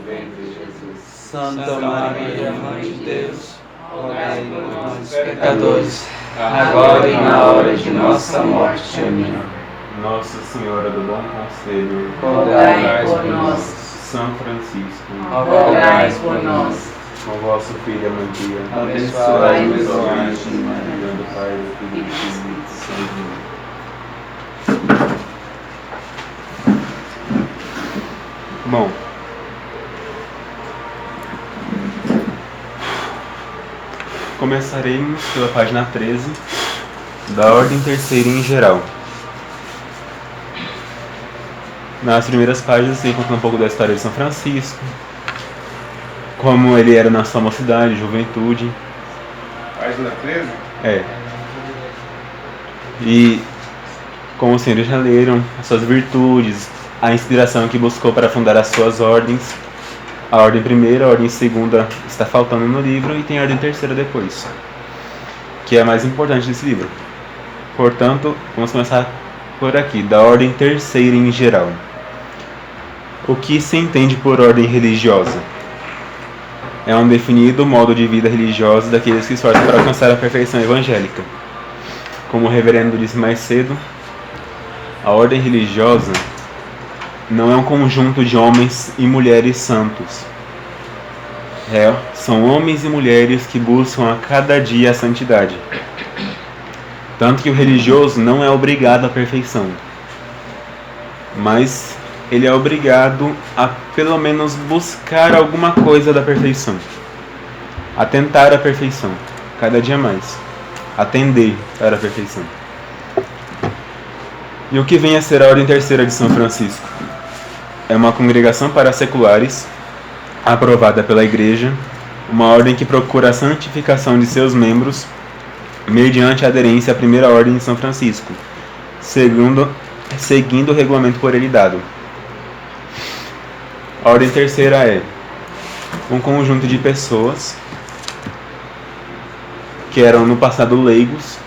ventre, Jesus. Santa Maria, Mãe de Deus, rogai por nós, pecadores, agora e na hora de nossa morte. Amém. Nossa Senhora do Bom Conselho, Rogai por nós. São Francisco, Rogai por nós. com vosso Filho Maria, Abençoai-nos, Virgem Maria, do Pai, do Filho e do Espírito Santo. Bom, começaremos pela página 13 da Ordem Terceira em geral. Nas primeiras páginas você conta um pouco da história de São Francisco, como ele era na sua mocidade, juventude. Página 13? É. E, como os senhores já leram, as suas virtudes, a inspiração que buscou para fundar as suas ordens. A ordem primeira, a ordem segunda está faltando no livro e tem a ordem terceira depois, que é a mais importante desse livro. Portanto, vamos começar por aqui, da ordem terceira em geral. O que se entende por ordem religiosa? É um definido modo de vida religioso daqueles que se esforçam para alcançar a perfeição evangélica. Como o reverendo disse mais cedo, a ordem religiosa não é um conjunto de homens e mulheres santos. São homens e mulheres que buscam a cada dia a santidade. Tanto que o religioso não é obrigado à perfeição, mas ele é obrigado a pelo menos buscar alguma coisa da perfeição, a tentar a perfeição, cada dia mais, a tender para a perfeição. E o que vem a ser a Ordem Terceira de São Francisco? É uma congregação para seculares, aprovada pela Igreja, uma ordem que procura a santificação de seus membros mediante a aderência à primeira ordem de São Francisco, seguindo o regulamento por ele dado. A ordem terceira é um conjunto de pessoas que eram no passado leigos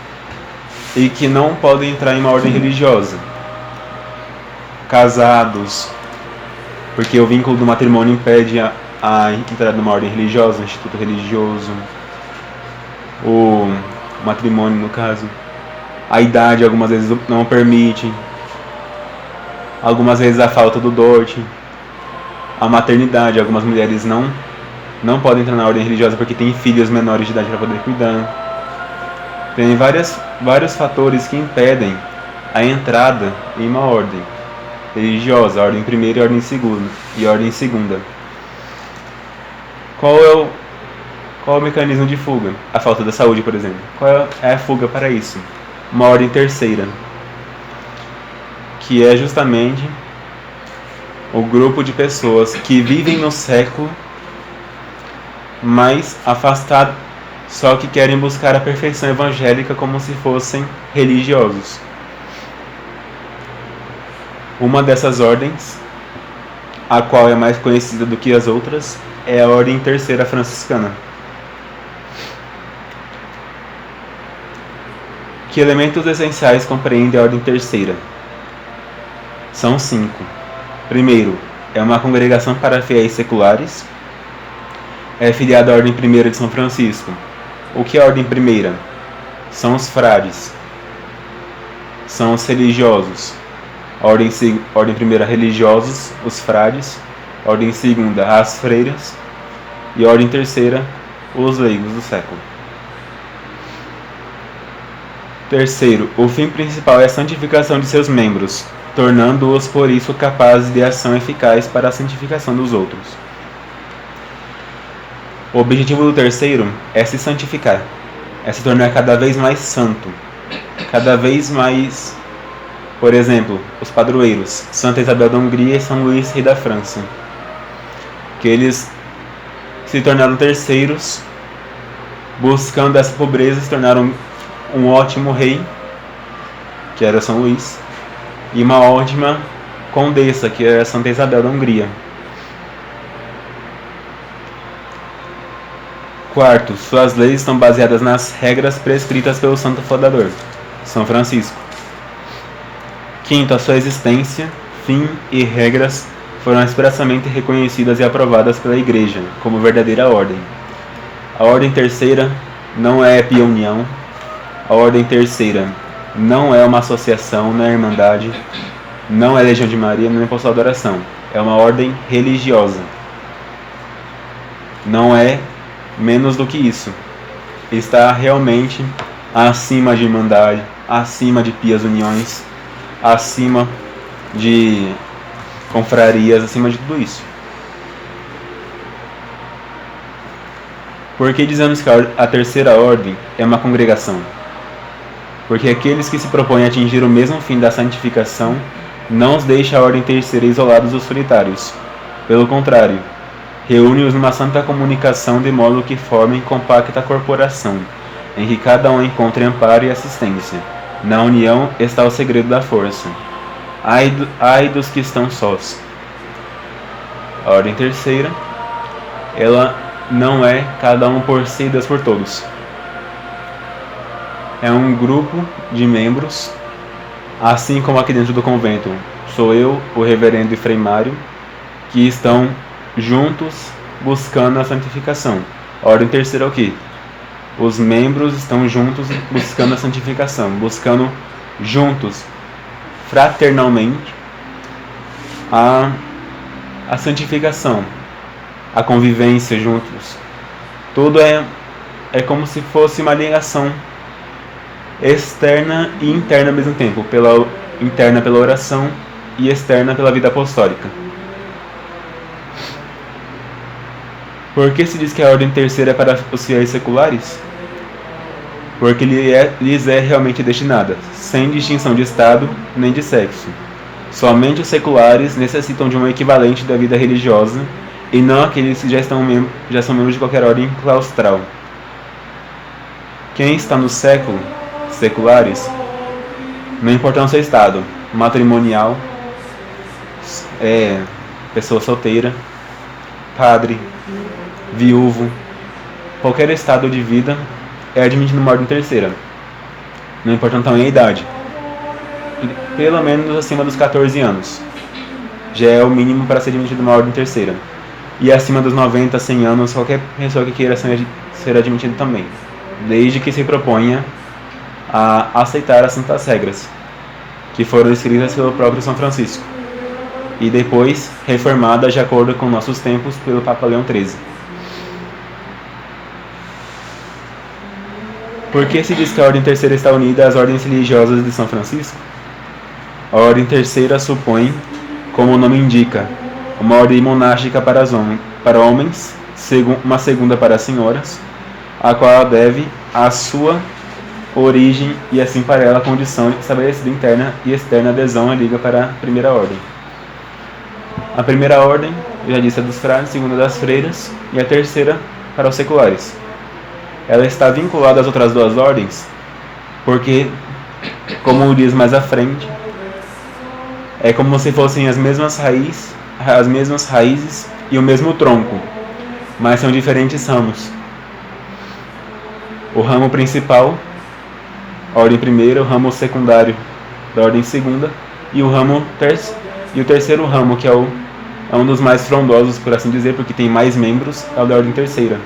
e que não podem entrar em uma ordem religiosa. Casados, porque o vínculo do matrimônio impede a entrada numa ordem religiosa, um instituto religioso. O matrimônio, no caso. A idade algumas vezes não permite. Algumas vezes a falta do dote. A maternidade, algumas mulheres não podem entrar na ordem religiosa porque têm filhos menores de idade para poder cuidar. Tem vários fatores que impedem a entrada em uma ordem religiosa, a ordem primeira e a ordem segunda. Qual é o mecanismo de fuga? A falta da saúde, por exemplo. Qual é a fuga para isso? Uma ordem terceira, que é justamente o grupo de pessoas que vivem no século, mas afastados, só que querem buscar a perfeição evangélica como se fossem religiosos. Uma dessas ordens, a qual é mais conhecida do que as outras, é a Ordem Terceira Franciscana. Que elementos essenciais compreende a Ordem Terceira? São 5. Primeiro, é uma congregação para fiéis seculares. É filiada à Ordem Primeira de São Francisco. O que é a Ordem Primeira? São os frades. São os religiosos. Ordem primeira, religiosos, os frades. Ordem segunda, as freiras. E ordem terceira, os leigos do século. Terceiro, o fim principal é a santificação de seus membros, tornando-os por isso capazes de ação eficaz para a santificação dos outros. O objetivo do terceiro é se santificar, é se tornar cada vez mais santo, cada vez mais. Por exemplo, os padroeiros, Santa Isabel da Hungria e São Luís, rei da França, que eles se tornaram terceiros, buscando essa pobreza, se tornaram um ótimo rei, que era São Luís, e uma ótima condessa, que era Santa Isabel da Hungria. Quarto, suas leis estão baseadas nas regras prescritas pelo Santo Fundador, São Francisco. Quinto, a sua existência, fim e regras foram expressamente reconhecidas e aprovadas pela Igreja como verdadeira ordem. A ordem terceira não é pia união, a ordem terceira não é uma associação, não é irmandade, não é Legião de Maria, não é Apostolado da Oração. É uma ordem religiosa. Não é menos do que isso. Está realmente acima de irmandade, acima de pias uniões, acima de confrarias, acima de tudo isso. Por que dizemos que a terceira ordem é uma congregação? Porque aqueles que se propõem a atingir o mesmo fim da santificação não os deixa a ordem terceira isolados ou solitários. Pelo contrário, reúne-os numa santa comunicação de modo que formem compacta corporação, em que cada um encontre amparo e assistência. Na união está o segredo da força. Ai dos que estão sós. A ordem terceira, ela não é cada um por si e Deus por todos. É um grupo de membros, assim como aqui dentro do convento sou eu, o reverendo e Frei Mário, que estão juntos buscando a santificação. A ordem terceira é o quê? Os membros estão juntos buscando a santificação, buscando juntos, fraternalmente, a santificação, a convivência juntos. Tudo é como se fosse uma ligação externa e interna ao mesmo tempo, interna pela oração e externa pela vida apostólica. Por que se diz que a ordem terceira é para os fiéis seculares? Porque lhes é realmente destinada, sem distinção de estado nem de sexo. Somente os seculares necessitam de um equivalente da vida religiosa e não aqueles que já são membros de qualquer ordem claustral. Quem está no século, seculares, não importa o seu estado, matrimonial, pessoa solteira, padre, viúvo, qualquer estado de vida é admitido numa ordem terceira. Não importa também a idade, pelo menos acima dos 14 anos, já é o mínimo para ser admitido numa ordem terceira. E acima dos 90, 100 anos, qualquer pessoa que queira ser admitido também, desde que se proponha a aceitar as santas regras, que foram escritas pelo próprio São Francisco, e depois reformadas de acordo com nossos tempos pelo Papa Leão XIII. Por que se diz que a ordem terceira está unida às ordens religiosas de São Francisco? A ordem terceira supõe, como o nome indica, uma ordem monástica para homens, uma segunda para as senhoras, a qual ela deve a sua origem e assim para ela a condição estabelecida interna e externa adesão à liga para a primeira ordem. A primeira ordem, já disse, é dos frades, a segunda das freiras e a terceira para os seculares. Ela está vinculada às outras duas ordens porque, como diz mais à frente, é como se fossem as mesmas raízes e o mesmo tronco, mas são diferentes ramos. O ramo principal, a ordem primeira, o ramo secundário da ordem segunda e o terceiro ramo, que é um dos mais frondosos, por assim dizer, porque tem mais membros, é o da ordem terceira.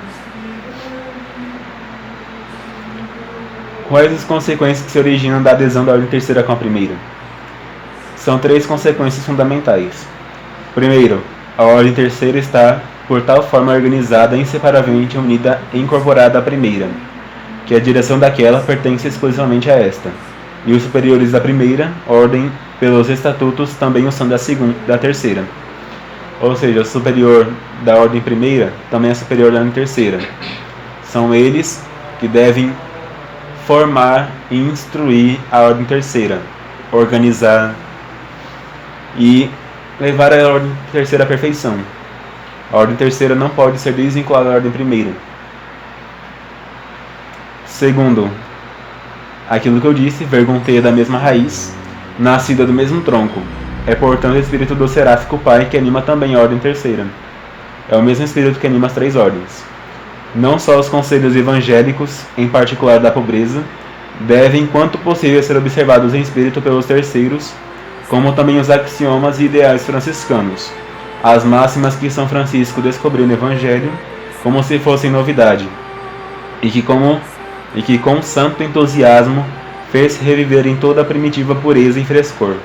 Quais as consequências que se originam da adesão da ordem terceira com a primeira? São 3 consequências fundamentais. Primeiro, a ordem terceira está, por tal forma, organizada, inseparavelmente unida e incorporada à primeira, que a direção daquela pertence exclusivamente a esta, e os superiores da primeira ordem, pelos estatutos, também o são da terceira. Ou seja, o superior da ordem primeira também é superior da ordem terceira. São eles que devem formar e instruir a ordem terceira, organizar e levar a ordem terceira à perfeição. A ordem terceira não pode ser desvinculada da ordem primeira. Segundo, aquilo que eu disse, vergonteia da mesma raiz, nascida do mesmo tronco. É, portanto, o espírito do seráfico Pai que anima também a ordem terceira. É o mesmo espírito que anima as 3 ordens. Não só os conselhos evangélicos, em particular da pobreza, devem, quanto possível, ser observados em espírito pelos terceiros, como também os axiomas e ideais franciscanos, as máximas que São Francisco descobriu no Evangelho como se fossem novidade, e que com santo entusiasmo fez reviver em toda a primitiva pureza e frescor,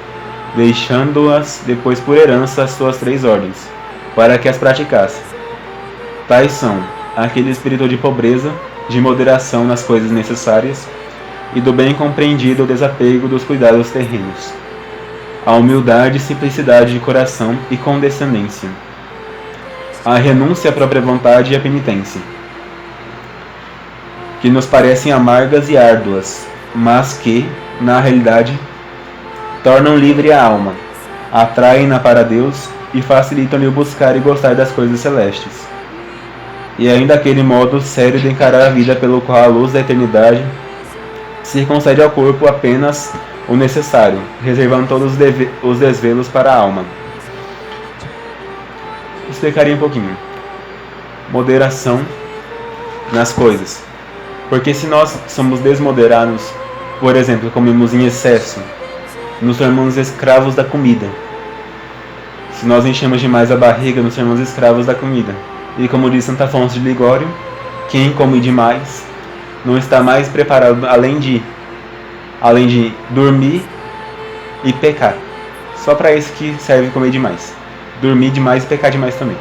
deixando-as depois por herança às suas 3 ordens, para que as praticasse. Tais são aquele espírito de pobreza, de moderação nas coisas necessárias, e do bem compreendido o desapego dos cuidados terrenos, a humildade e simplicidade de coração e condescendência, a renúncia à própria vontade e a penitência, que nos parecem amargas e árduas, mas que, na realidade, tornam livre a alma, atraem-na para Deus e facilitam-lhe o buscar e gostar das coisas celestes. E ainda aquele modo sério de encarar a vida pelo qual a luz da eternidade se concede ao corpo apenas o necessário, reservando todos os desvelos para a alma. Explicaria um pouquinho. Moderação nas coisas. Porque se nós somos desmoderados, por exemplo, comemos em excesso, nos tornamos escravos da comida. Se nós enchemos demais a barriga, nos tornamos escravos da comida. E como diz Santo Afonso de Ligório, quem come demais não está mais preparado além de dormir e pecar. Só para isso que serve comer demais. Dormir demais e pecar demais também.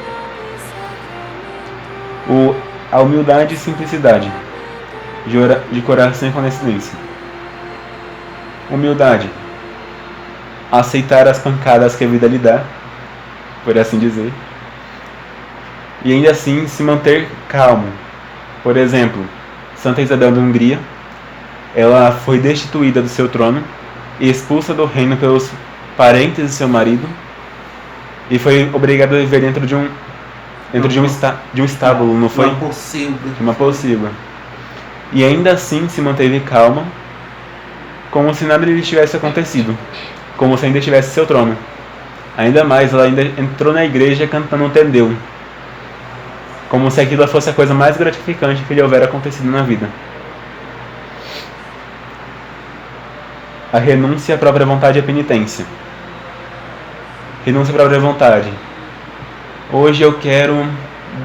A humildade e simplicidade de coração e condescendência. Humildade. Aceitar as pancadas que a vida lhe dá, por assim dizer. E ainda assim se manter calmo. Por exemplo, Santa Isabel da Hungria, ela foi destituída do seu trono e expulsa do reino pelos parentes de seu marido e foi obrigada a viver dentro de um estábulo, não foi? Uma pocilga. E ainda assim se manteve calma, como se nada lhe tivesse acontecido, como se ainda tivesse seu trono. Ainda mais, ela ainda entrou na igreja cantando um tendeu, como se aquilo fosse a coisa mais gratificante que lhe houvera acontecido na vida. A renúncia à própria vontade e a penitência. Renúncia à própria vontade. Hoje eu quero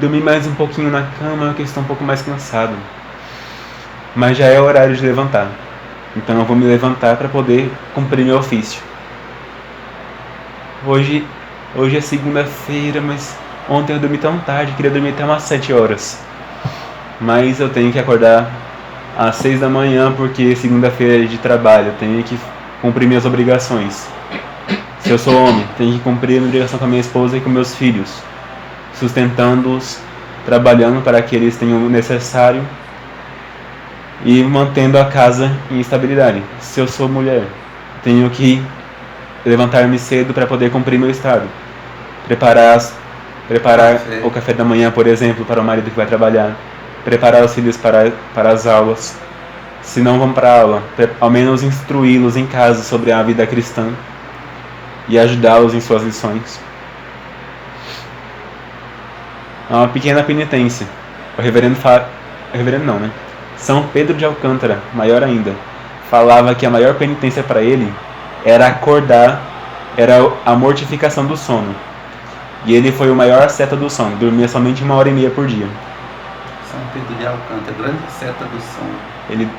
dormir mais um pouquinho na cama, porque estou um pouco mais cansado. Mas já é o horário de levantar. Então eu vou me levantar para poder cumprir meu ofício. Hoje é segunda-feira, mas ontem eu dormi tão tarde, queria dormir até umas 7 horas. Mas eu tenho que acordar às 6 da manhã, porque segunda-feira é de trabalho, eu tenho que cumprir minhas obrigações. Se eu sou homem, tenho que cumprir a minha obrigação com a minha esposa e com meus filhos, sustentando-os, trabalhando para que eles tenham o necessário e mantendo a casa em estabilidade. Se eu sou mulher, tenho que levantar-me cedo para poder cumprir meu estado, preparar o café da manhã, por exemplo, para o marido que vai trabalhar, preparar os filhos para as aulas, se não vão para a aula, ao menos instruí-los em casa sobre a vida cristã e ajudá-los em suas lições. É uma pequena penitência. São Pedro de Alcântara, maior ainda, falava que a maior penitência para ele era acordar, era a mortificação do sono. E ele foi o maior asceta do sono, dormia somente 1h30 por dia. São Pedro de Alcântara, grande asceta do sono.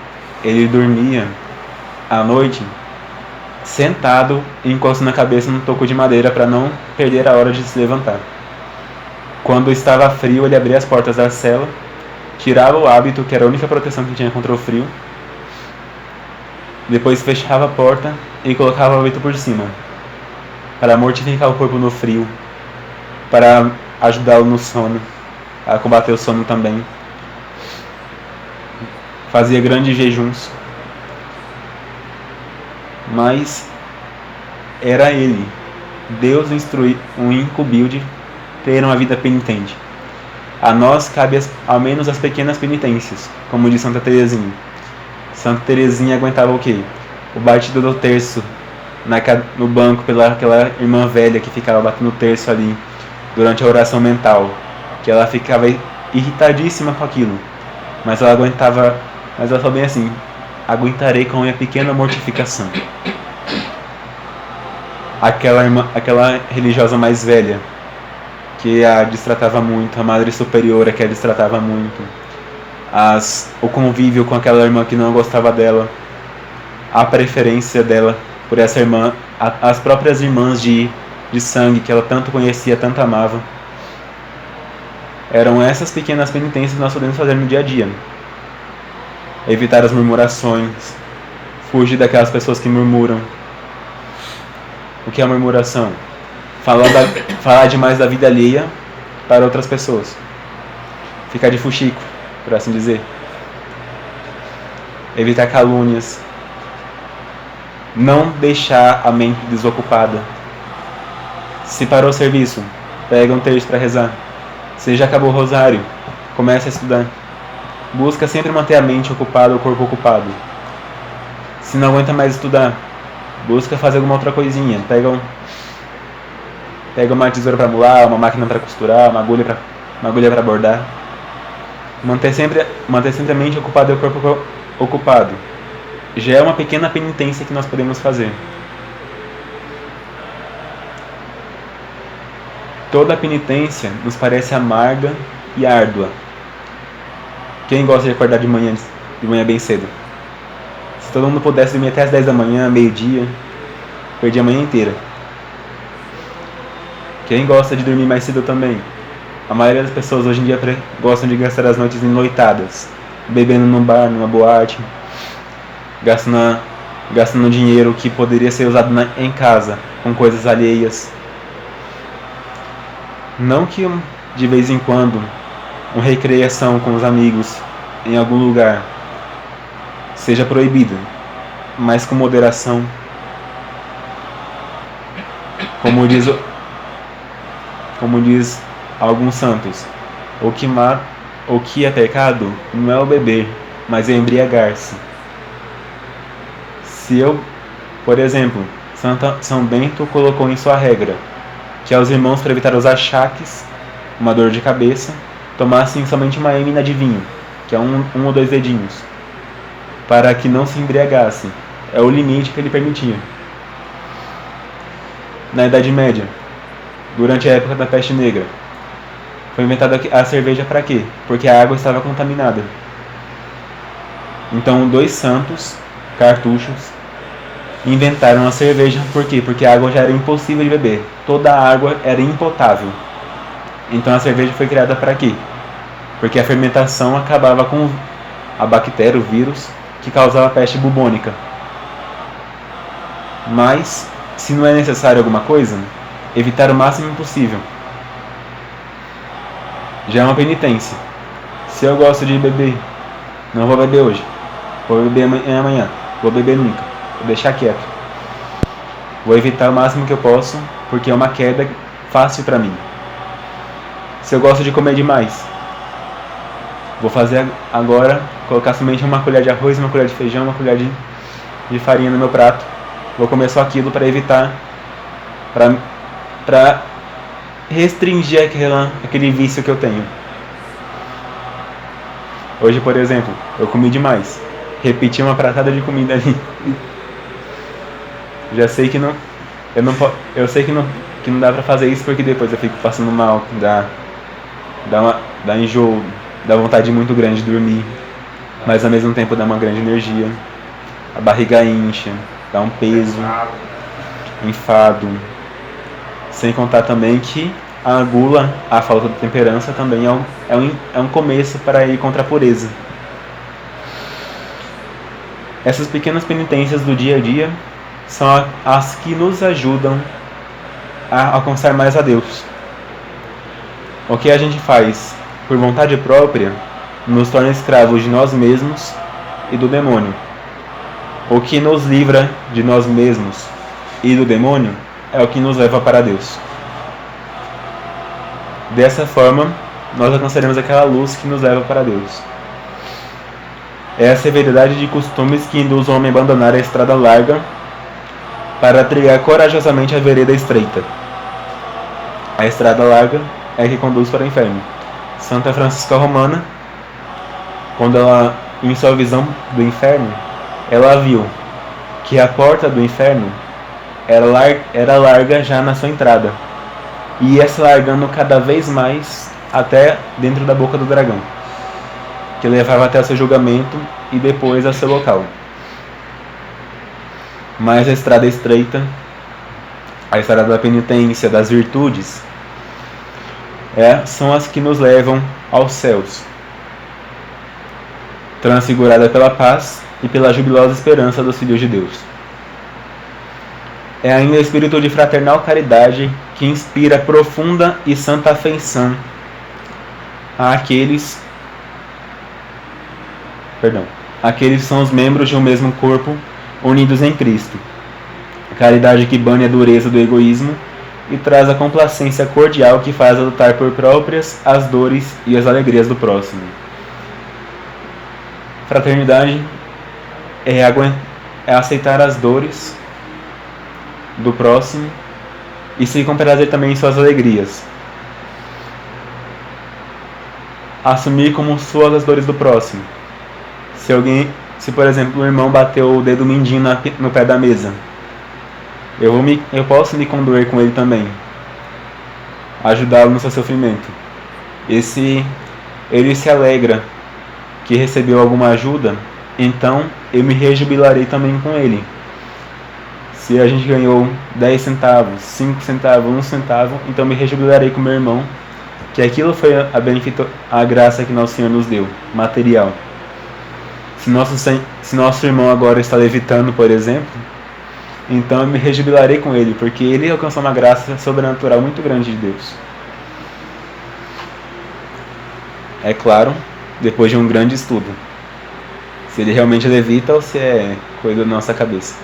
Ele dormia à noite sentado e encostando a cabeça no toco de madeira para não perder a hora de se levantar. Quando estava frio, ele abria as portas da cela, tirava o hábito, que era a única proteção que tinha contra o frio, depois fechava a porta e colocava o hábito por cima, para mortificar o corpo no frio, para ajudá-lo no sono, a combater o sono também. Fazia grandes jejuns, mas era ele. Deus o incumbiu de ter uma vida penitente. A nós cabe ao menos as pequenas penitências, como diz Santa Teresinha. Santa Teresinha aguentava o quê? O batido do terço no banco pela aquela irmã velha que ficava batendo o terço ali durante a oração mental, que ela ficava irritadíssima com aquilo, mas ela aguentava. Mas ela falou bem assim: aguentarei com a minha pequena mortificação. Aquela religiosa mais velha, que a destratava muito, a madre superiora que a destratava muito, o convívio com aquela irmã que não gostava dela, a preferência dela por essa irmã, as próprias irmãs de sangue que ela tanto conhecia, tanto amava. Eram essas pequenas penitências que nós podemos fazer no dia a dia. Evitar as murmurações, fugir daquelas pessoas que murmuram. O que é a murmuração? Falar demais da vida alheia para outras pessoas. Ficar de fuxico, por assim dizer. Evitar calúnias. Não deixar a mente desocupada. Se parou o serviço, pega um terço para rezar. Se já acabou o rosário, comece a estudar. Busca sempre manter a mente ocupada, o corpo ocupado. Se não aguenta mais estudar, busca fazer alguma outra coisinha. Pega uma tesoura para molar, uma máquina para costurar, uma agulha para bordar. Manter sempre a mente ocupada e o corpo ocupado. Já é uma pequena penitência que nós podemos fazer. Toda penitência nos parece amarga e árdua. Quem gosta de acordar de manhã bem cedo? Se todo mundo pudesse dormir até as 10 da manhã, meio-dia, perdia a manhã inteira. Quem gosta de dormir mais cedo também? A maioria das pessoas hoje em dia gostam de gastar as noites em noitadas, bebendo num bar, numa boate, gastando dinheiro que poderia ser usado em casa, com coisas alheias. Não que de vez em quando uma recreação com os amigos em algum lugar seja proibida, mas com moderação. Como diz alguns santos, o que é pecado não é o beber, mas é embriagar-se. Por exemplo, São Bento colocou em sua regra que aos irmãos, para evitar os achaques, uma dor de cabeça, tomassem somente uma êmina de vinho, que é um ou 2 dedinhos, para que não se embriagassem. É o limite que ele permitia. Na Idade Média, durante a época da peste negra, foi inventada a cerveja para quê? Porque a água estava contaminada. Então 2 santos, cartuchos, inventaram a cerveja. Por quê? Porque a água já era impossível de beber. Toda a água era impotável. Então a cerveja foi criada para quê? Porque a fermentação acabava com a bactéria, o vírus, que causava a peste bubônica. Mas, se não é necessário alguma coisa, evitar o máximo possível. Já é uma penitência. Se eu gosto de beber, não vou beber hoje. Vou beber amanhã. Vou beber nunca. Vou deixar quieto. Vou evitar o máximo que eu posso, porque é uma queda fácil para mim. Se eu gosto de comer demais, vou fazer agora, colocar somente uma colher de arroz, uma colher de feijão, uma colher de farinha no meu prato. Vou comer só aquilo para evitar, para restringir aquele vício que eu tenho. Hoje, por exemplo, eu comi demais. Repeti uma pratada de comida ali. Já sei que não, eu sei que não dá pra fazer isso, porque depois eu fico passando mal, dá enjoo, dá vontade muito grande de dormir, mas ao mesmo tempo dá uma grande energia, a barriga incha, dá um peso, enfado, sem contar também que a gula, a falta de temperança também é um começo para ir contra a pureza. Essas pequenas penitências do dia a dia são as que nos ajudam a alcançar mais a Deus. O que a gente faz por vontade própria nos torna escravos de nós mesmos e do demônio. O que nos livra de nós mesmos e do demônio é o que nos leva para Deus. Dessa forma, nós alcançaremos aquela luz que nos leva para Deus. É a severidade de costumes que induz o homem a abandonar a estrada larga para trilhar corajosamente a vereda estreita. A estrada larga é a que conduz para o inferno. Santa Francisca Romana, quando ela, em sua visão do inferno, ela viu que a porta do inferno era larga já na sua entrada, e ia se largando cada vez mais até dentro da boca do dragão, que levava até o seu julgamento e depois ao seu local. Mas a estrada estreita, a estrada da penitência, das virtudes, são as que nos levam aos céus, transfigurada pela paz e pela jubilosa esperança dos filhos de Deus. É ainda o espírito de fraternal caridade que inspira profunda e santa afeição àqueles que são os membros de um mesmo corpo unidos em Cristo. Caridade que bane a dureza do egoísmo e traz a complacência cordial que faz lutar por próprias as dores e as alegrias do próximo. Fraternidade é aceitar as dores do próximo e se comprazer também em suas alegrias. Assumir como suas as dores do próximo. Se por exemplo o irmão bateu o dedo mindinho no pé da mesa, eu posso me condoer com ele também, ajudá-lo no seu sofrimento. E se ele se alegra que recebeu alguma ajuda, então eu me rejubilarei também com ele. Se a gente ganhou 10 centavos, 5 centavos, 1 centavo, então me rejubilarei com meu irmão, que aquilo foi a graça que nosso Senhor nos deu, material. Se nosso irmão agora está levitando, por exemplo, então eu me rejubilarei com ele, porque ele alcançou uma graça sobrenatural muito grande de Deus. É claro, depois de um grande estudo, se ele realmente levita ou se é coisa da nossa cabeça.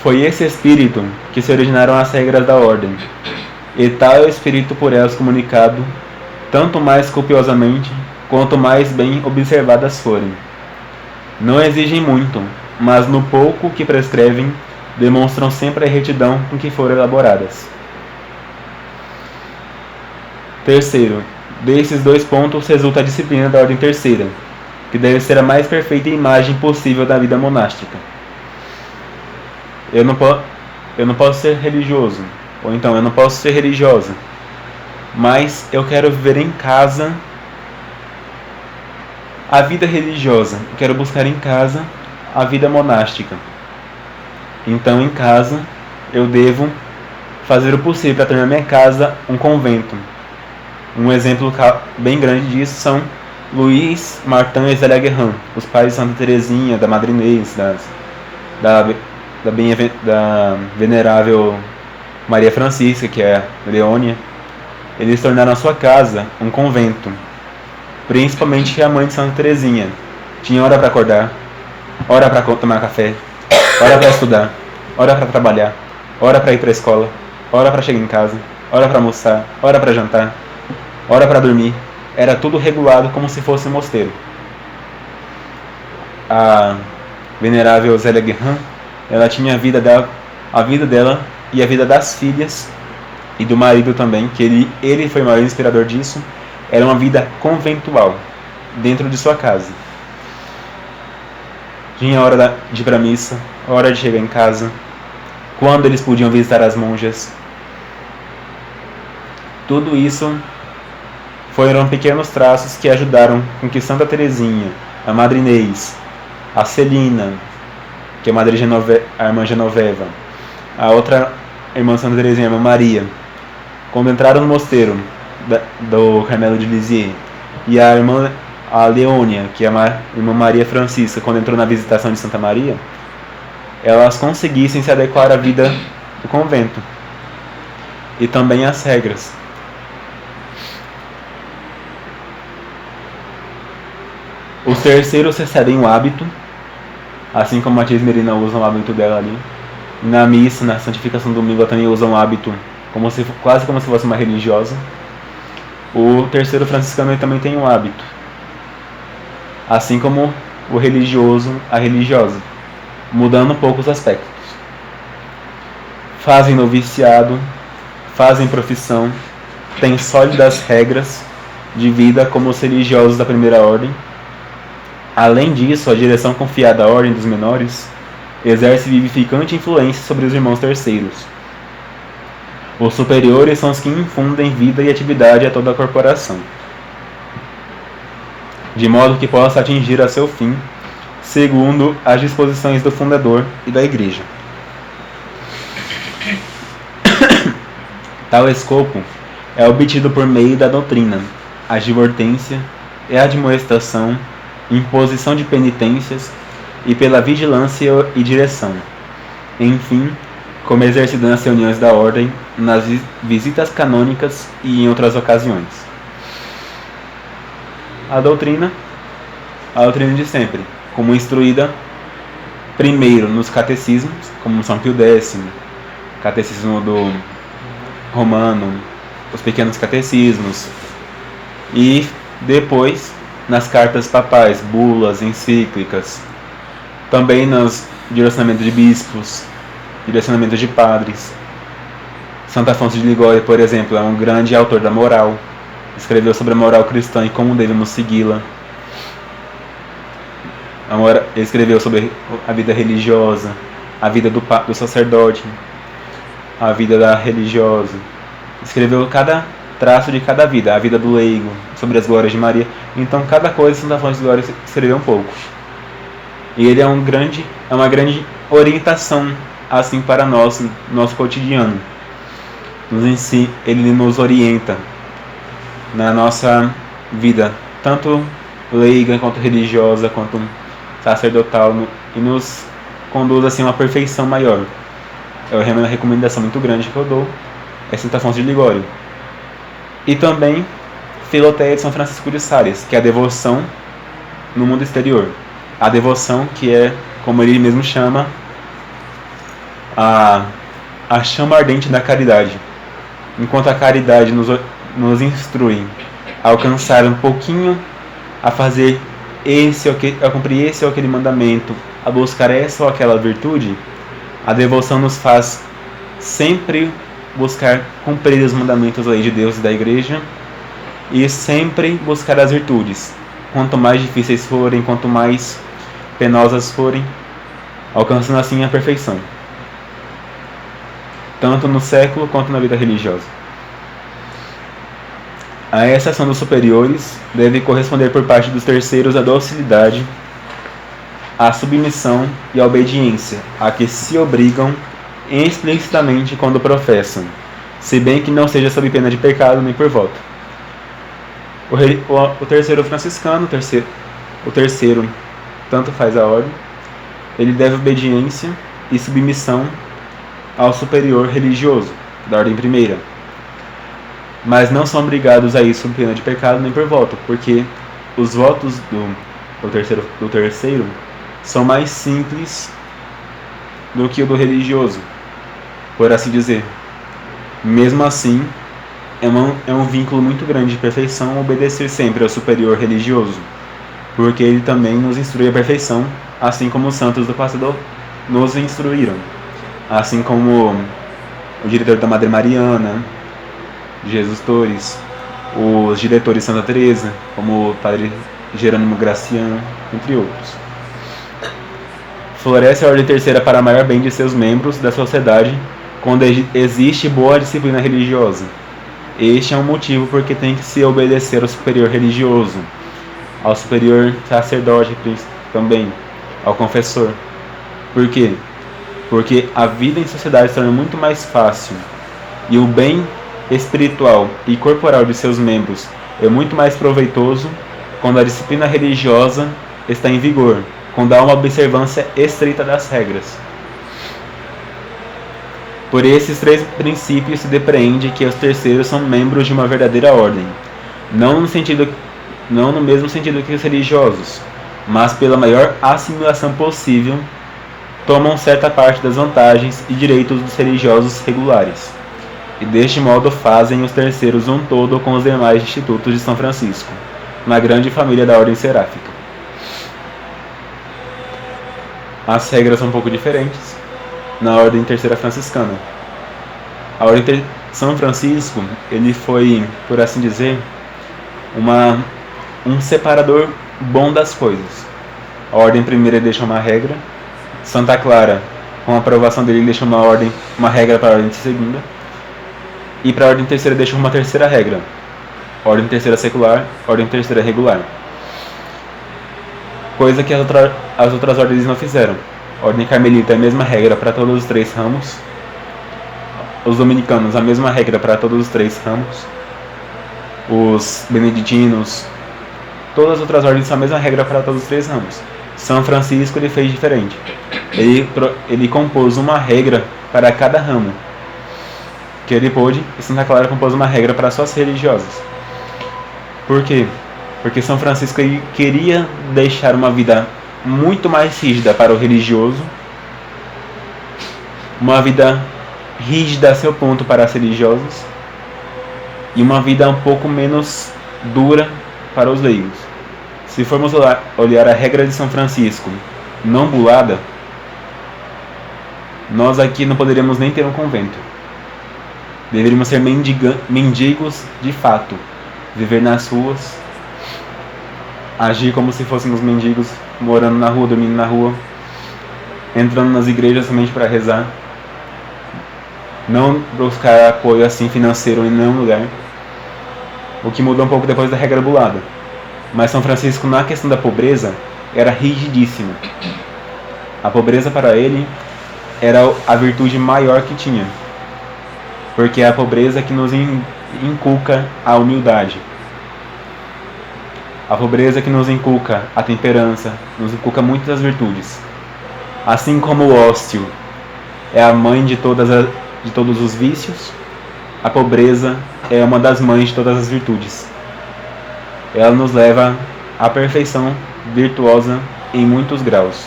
Foi esse espírito que se originaram as regras da ordem, e tal é o espírito por elas comunicado, tanto mais copiosamente, quanto mais bem observadas forem. Não exigem muito, mas no pouco que prescrevem, demonstram sempre a retidão com que foram elaboradas. Terceiro, desses 2 pontos resulta a disciplina da ordem terceira, que deve ser a mais perfeita imagem possível da vida monástica. Eu não posso ser religioso, ou então eu não posso ser religiosa, mas eu quero viver em casa a vida religiosa, eu quero buscar em casa a vida monástica. Então em casa eu devo fazer o possível para tornar minha casa um convento. Um exemplo bem grande disso são Luís, Martin e Zélia Guerrin, os pais de Santa Teresinha, da Madre Inês, da venerável Maria Francisca, que é Leônia. Eles tornaram a sua casa um convento, principalmente a mãe de Santa Teresinha. Tinha hora para acordar, hora para tomar café, hora para estudar, hora para trabalhar, hora para ir para a escola, hora para chegar em casa, hora para almoçar, hora para jantar, hora para dormir. Era tudo regulado como se fosse um mosteiro. A venerável Zélia Guerrin, ela tinha a vida dela e a vida das filhas e do marido também, que ele foi o maior inspirador disso. Era uma vida conventual, dentro de sua casa. Tinha hora de ir para a missa, hora de chegar em casa, quando eles podiam visitar as monjas. Tudo isso foram pequenos traços que ajudaram com que Santa Teresinha, a Madre Inês, a Celina, que é a irmã Genoveva, a outra irmã Santa Teresinha, a irmã Maria, quando entraram no mosteiro do Carmelo de Lisieux, e a Leônia, que é a irmã Maria Francisca, quando entrou na visitação de Santa Maria, elas conseguissem se adequar à vida do convento e também às regras. Os terceiros recebem o hábito, assim como a tia Esmerina usa o hábito dela ali. Na missa, na santificação do domingo, ela também usa um hábito quase como se fosse uma religiosa. O terceiro franciscano também tem um hábito, assim como o religioso, a religiosa, mudando um pouco os aspectos. Fazem noviciado, fazem profissão, têm sólidas regras de vida como os religiosos da primeira ordem. Além disso, a direção confiada à ordem dos menores exerce vivificante influência sobre os irmãos terceiros. Os superiores são os que infundem vida e atividade a toda a corporação, de modo que possa atingir a seu fim, segundo as disposições do fundador e da Igreja. Tal escopo é obtido por meio da doutrina, advertência e admoestação, imposição de penitências e pela vigilância e direção. Enfim, como exercido nas reuniões da ordem, nas visitas canônicas e em outras ocasiões. A doutrina de sempre, como instruída primeiro nos catecismos, como São Pio X, Catecismo do Romano, os pequenos catecismos, e depois nas cartas papais, bulas, encíclicas, também nos direcionamentos de bispos, direcionamentos de padres. Santo Afonso de Ligório, por exemplo, é um grande autor da moral, escreveu sobre a moral cristã e como devemos segui-la. Ele escreveu sobre a vida religiosa, a vida do sacerdote, a vida da religiosa. Escreveu cada traço de cada vida, a vida do leigo, sobre as glórias de Maria. Então, cada coisa Santo Afonso de Ligório escreveu um pouco. E ele é uma grande orientação assim para nós, nosso cotidiano. Ele nos orienta na nossa vida, tanto leiga quanto religiosa, quanto sacerdotal, e nos conduz assim a uma perfeição maior. É uma recomendação muito grande que eu dou, é Santo Afonso de Ligório. E também Filoteia de São Francisco de Sales, que é a devoção no mundo exterior. A devoção que é, como ele mesmo chama, a chama ardente da caridade. Enquanto a caridade nos instrui a alcançar um pouquinho, a fazer a cumprir esse ou aquele mandamento, a buscar essa ou aquela virtude, a devoção nos faz sempre buscar cumprir os mandamentos da lei de Deus e da Igreja, e sempre buscar as virtudes. Quanto mais difíceis forem, quanto mais penosas forem, alcançando assim a perfeição, tanto no século quanto na vida religiosa. A essa ação dos superiores deve corresponder por parte dos terceiros a docilidade, a submissão e a obediência, a que se obrigam explicitamente quando professam, se bem que não seja sob pena de pecado nem por voto. O terceiro franciscano, o terceiro, tanto faz a ordem, ele deve obediência e submissão ao superior religioso, da ordem primeira. Mas não são obrigados a isso sob pena de pecado nem por voto, porque os votos do terceiro são mais simples do que o do religioso, por assim dizer. Mesmo assim, é um vínculo muito grande de perfeição obedecer sempre ao superior religioso, porque ele também nos instrui à perfeição, assim como os santos do passado nos instruíram, assim como o diretor da Madre Mariana, Jesus Torres, os diretores de Santa Teresa, como o padre Jerônimo Graciano, entre outros. Floresce a ordem terceira para maior bem de seus membros da sociedade, quando existe boa disciplina religiosa. Este é um motivo porque tem que se obedecer ao superior religioso, ao superior sacerdote também, ao confessor. Por quê? Porque a vida em sociedade se torna muito mais fácil e o bem espiritual e corporal de seus membros é muito mais proveitoso quando a disciplina religiosa está em vigor, quando há uma observância estrita das regras. Por esses três princípios se depreende que os terceiros são membros de uma verdadeira ordem, não no mesmo sentido que os religiosos, mas pela maior assimilação possível, tomam certa parte das vantagens e direitos dos religiosos regulares, e deste modo fazem os terceiros um todo com os demais institutos de São Francisco, na grande família da ordem seráfica. As regras são um pouco diferentes na ordem terceira franciscana. A ordem de São Francisco, ele foi, por assim dizer, um separador bom das coisas. A ordem primeira deixa uma regra, Santa Clara, com a aprovação dele, deixa uma regra para a ordem segunda, e para a ordem terceira deixou uma terceira regra: ordem terceira secular, ordem terceira regular. Coisa que as outras ordens não fizeram. A ordem carmelita é a mesma regra para todos os 3 ramos. Os dominicanos, a mesma regra para todos os 3 ramos. Os beneditinos, todas as outras ordens são a mesma regra para todos os 3 ramos. São Francisco ele fez diferente. Ele compôs uma regra para cada ramo que ele pôde, e Santa Clara compôs uma regra para suas religiosas. Por quê? Porque São Francisco ele queria deixar uma vida muito mais rígida para o religioso, uma vida rígida a seu ponto para as religiosas, e uma vida um pouco menos dura para os leigos. Se formos olhar a regra de São Francisco não bulada, nós aqui não poderíamos nem ter um convento. Deveríamos ser mendigos de fato, viver nas ruas, agir como se fôssemos mendigos, morando na rua, dormindo na rua, entrando nas igrejas somente para rezar, não buscar apoio assim financeiro em nenhum lugar, o que mudou um pouco depois da regra bulada. Mas São Francisco, na questão da pobreza, era rigidíssimo. A pobreza para ele era a virtude maior que tinha, porque é a pobreza que nos inculca a humildade. A pobreza que nos inculca a temperança, nos inculca muitas virtudes. Assim como o ócio é a mãe de todos os vícios, a pobreza é uma das mães de todas as virtudes. Ela nos leva à perfeição virtuosa em muitos graus.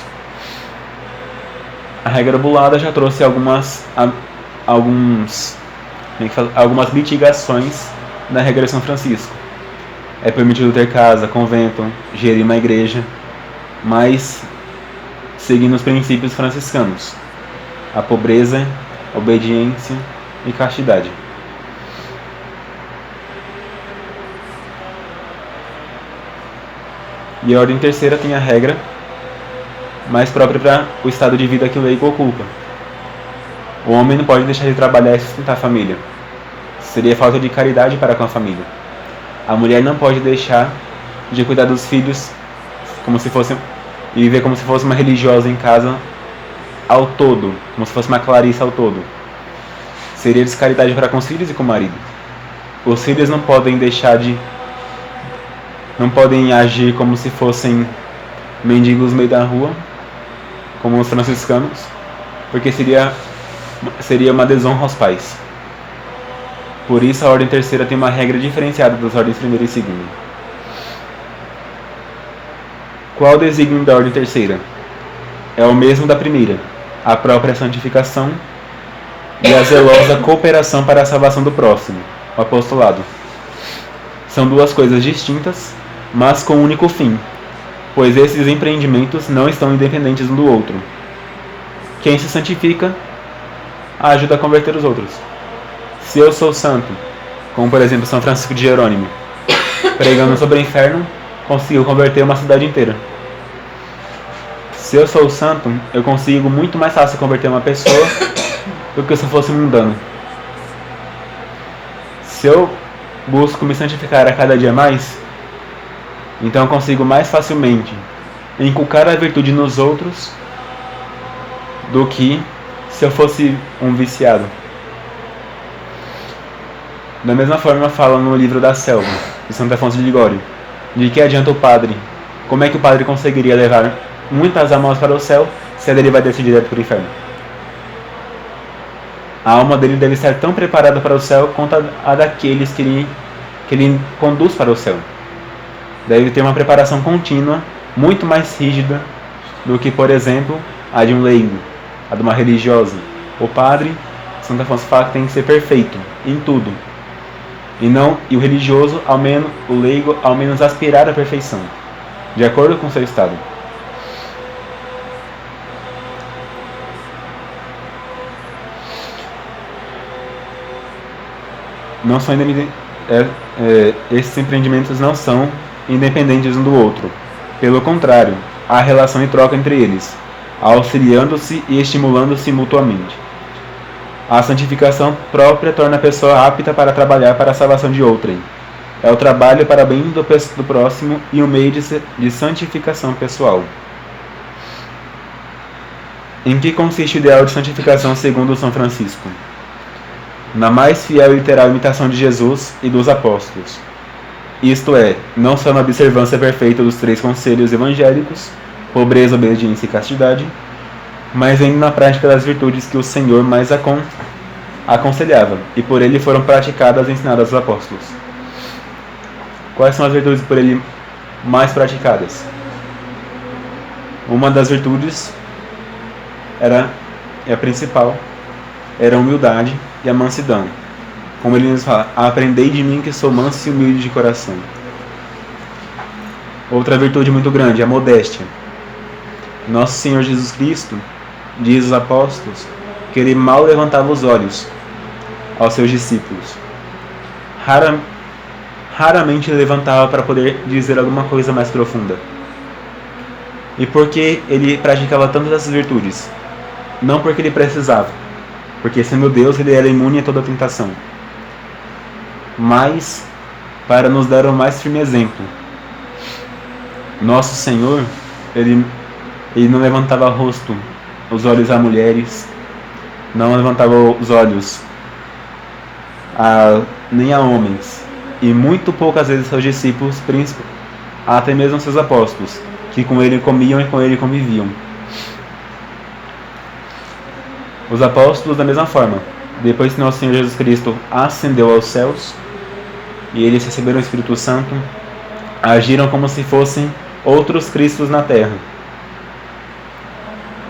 A regra bulada já trouxe algumas mitigações da regra de São Francisco. É permitido ter casa, convento, gerir uma igreja, mas seguindo os princípios franciscanos: a pobreza, obediência e castidade. E a ordem terceira tem a regra mais própria para o estado de vida que o leigo ocupa. O homem não pode deixar de trabalhar e sustentar a família. Seria falta de caridade para com a família. A mulher não pode deixar de cuidar dos filhos e viver como se fosse uma religiosa em casa ao todo, como se fosse uma Clarissa ao todo. Seria descaridade para com os filhos e com o marido. Os filhos não podem agir como se fossem mendigos no meio da rua, como os franciscanos, porque seria uma desonra aos pais. Por isso a ordem terceira tem uma regra diferenciada das ordens primeira e segunda. Qual o desígnio da ordem terceira? É o mesmo da primeira: a própria santificação e a zelosa cooperação para a salvação do próximo, o apostolado. São duas coisas distintas, mas com um único fim, pois esses empreendimentos não estão independentes um do outro. Quem se santifica ajuda a converter os outros. Se eu sou santo, como por exemplo São Francisco de Jerônimo, pregando sobre o inferno, consigo converter uma cidade inteira. Se eu sou santo, eu consigo muito mais fácil converter uma pessoa do que se eu fosse mundano. Se eu busco me santificar a cada dia mais, então eu consigo mais facilmente inculcar a virtude nos outros do que se eu fosse um viciado. Da mesma forma fala no livro da Selva, de Santo Afonso de Ligório, de que adianta o padre, como é que o padre conseguiria levar muitas almas para o céu se ele vai descer direto para o inferno? A alma dele deve estar tão preparada para o céu quanto a daqueles que ele conduz para o céu. Deve ter uma preparação contínua, muito mais rígida do que, por exemplo, a de um leigo, a de uma religiosa. O padre, Santo Afonso fala que tem que ser perfeito em tudo. E o religioso, o leigo, ao menos aspirar à perfeição, de acordo com o seu estado. Não são esses empreendimentos não são independentes um do outro. Pelo contrário, há relação e troca entre eles, auxiliando-se e estimulando-se mutuamente. A santificação própria torna a pessoa apta para trabalhar para a salvação de outrem. É o trabalho para o bem do próximo e o meio de santificação pessoal. Em que consiste o ideal de santificação segundo São Francisco? Na mais fiel e literal imitação de Jesus e dos apóstolos. Isto é, não só na observância perfeita dos 3 conselhos evangélicos, pobreza, obediência e castidade, mas ainda na prática das virtudes que o Senhor mais aconselhava, e por ele foram praticadas e ensinadas aos apóstolos. Quais são as virtudes por ele mais praticadas? Uma das virtudes a principal, era a humildade e a mansidão. Como ele nos fala, aprendei de mim que sou manso e humilde de coração. Outra virtude muito grande, a modéstia. Nosso Senhor Jesus Cristo diz aos apóstolos que ele mal levantava os olhos aos seus discípulos. Raramente ele levantava para poder dizer alguma coisa mais profunda. E por que ele praticava tantas dessas virtudes? Não porque ele precisava, porque sendo Deus ele era imune a toda tentação, mas para nos dar o mais firme exemplo. Nosso Senhor, ele não levantava os olhos a mulheres, não levantava os olhos nem a homens, e muito poucas vezes seus discípulos, até mesmo seus apóstolos, que com ele comiam e com ele conviviam. Os apóstolos, da mesma forma, depois que nosso Senhor Jesus Cristo ascendeu aos céus e eles receberam o Espírito Santo, agiram como se fossem outros Cristos na terra.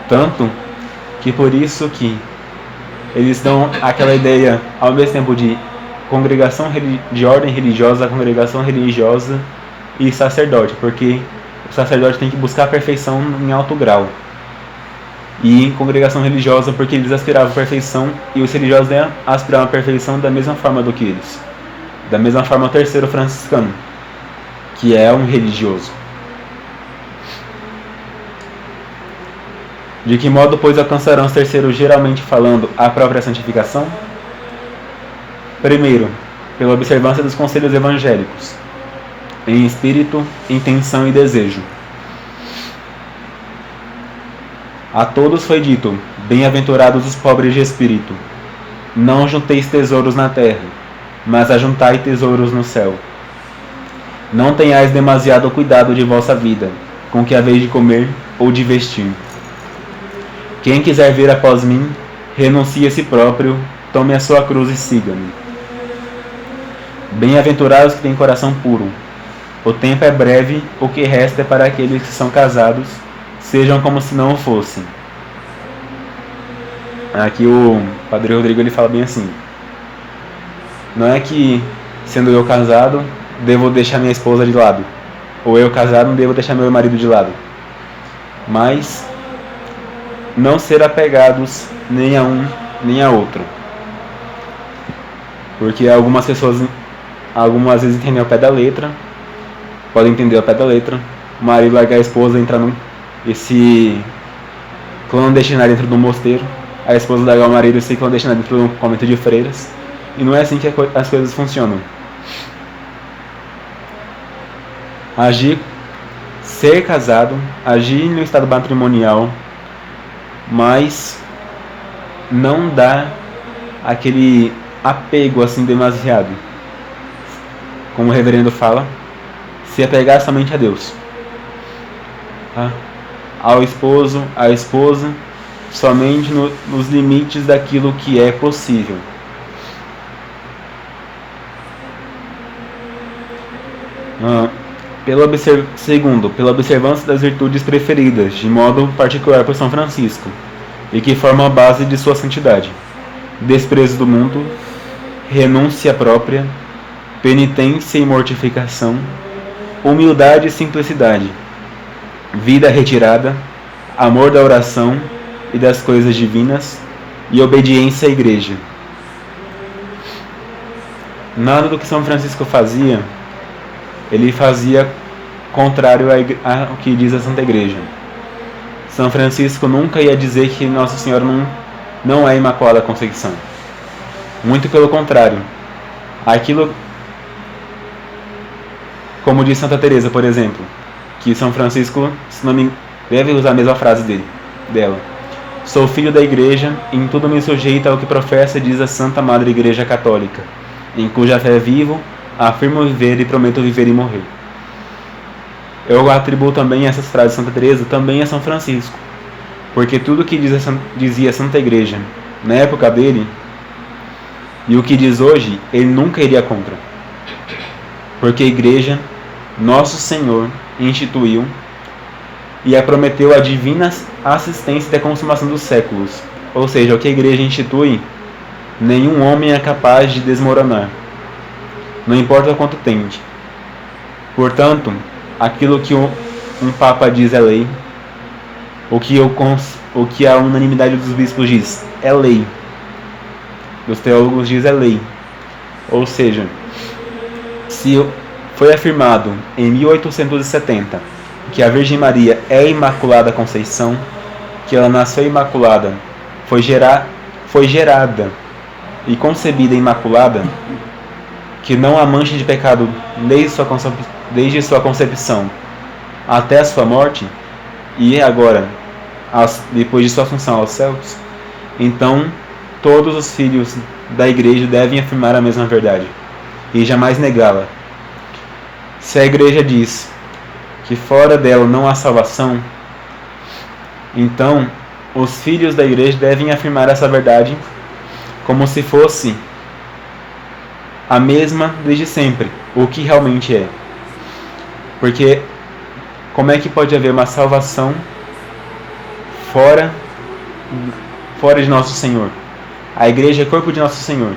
Tanto que por isso que eles dão aquela ideia, ao mesmo tempo, de congregação de ordem religiosa, congregação religiosa e sacerdote, porque o sacerdote tem que buscar a perfeição em alto grau. E em congregação religiosa, porque eles aspiravam à perfeição e os religiosos aspiravam à perfeição da mesma forma do que eles. Da mesma forma o terceiro franciscano, que é um religioso. De que modo, pois, alcançarão os terceiros, geralmente falando, a própria santificação? Primeiro, pela observância dos conselhos evangélicos, em espírito, intenção e desejo. A todos foi dito, bem-aventurados os pobres de espírito. Não junteis tesouros na terra, mas ajuntai tesouros no céu. Não tenhais demasiado cuidado de vossa vida, com que haveis de comer ou de vestir. Quem quiser vir após mim, renuncie a si próprio, tome a sua cruz e siga-me. Bem-aventurados que têm coração puro. O tempo é breve, o que resta é para aqueles que são casados, sejam como se não o fossem. Aqui o Padre Rodrigo ele fala bem assim: não é que, sendo eu casado, devo deixar minha esposa de lado, ou eu casado não devo deixar meu marido de lado, mas não ser apegados nem a um nem a outro, porque algumas pessoas algumas vezes entendem ao pé da letra, podem entender ao pé da letra, o marido largar a esposa, entrar esse clandestinar dentro do mosteiro, a esposa largar o marido e se clandestinar dentro do convento de freiras, e não é assim que as coisas funcionam. Ser casado, agir no estado matrimonial, mas não dá aquele apego assim demasiado, como o reverendo fala, se apegar somente a Deus, ao esposo, à esposa, somente nos limites daquilo que é possível. Segundo, pela observância das virtudes preferidas, de modo particular por São Francisco, e que formam a base de sua santidade: desprezo do mundo, renúncia própria, penitência e mortificação, humildade e simplicidade, vida retirada, amor da oração e das coisas divinas, e obediência à Igreja. Nada do que São Francisco fazia, ele fazia contrário ao que diz a Santa Igreja. São Francisco nunca ia dizer que Nossa Senhora não é Imaculada Conceição. Muito pelo contrário. Aquilo, como diz Santa Teresa, por exemplo, que São Francisco, se não me deve usar a mesma frase dela. Sou filho da Igreja, em tudo me sujeito ao que professa e diz a Santa Madre Igreja Católica, em cuja fé vivo, afirmo viver e prometo viver e morrer. Eu atribuo também essas frases de Santa Teresa também a São Francisco, porque tudo que dizia a Santa Igreja na época dele e o que diz hoje, ele nunca iria contra. Porque a Igreja, Nosso Senhor, instituiu e a prometeu a divina assistência da consumação dos séculos. Ou seja, o que a Igreja institui, nenhum homem é capaz de desmoronar, não importa o quanto tente. Portanto, aquilo que um Papa diz é lei, o que a unanimidade dos bispos diz é lei, dos teólogos diz é lei. Ou seja, se foi afirmado em 1870 que a Virgem Maria é a Imaculada Conceição, que ela nasceu imaculada, foi gerada e concebida imaculada, que não há mancha de pecado desde sua concepção até a sua morte, e agora, depois de sua assunção aos céus, então todos os filhos da Igreja devem afirmar a mesma verdade e jamais negá-la. Se a Igreja diz que fora dela não há salvação, então os filhos da Igreja devem afirmar essa verdade como se fosse a mesma desde sempre, o que realmente é. Porque como é que pode haver uma salvação fora de Nosso Senhor? A Igreja é corpo de Nosso Senhor.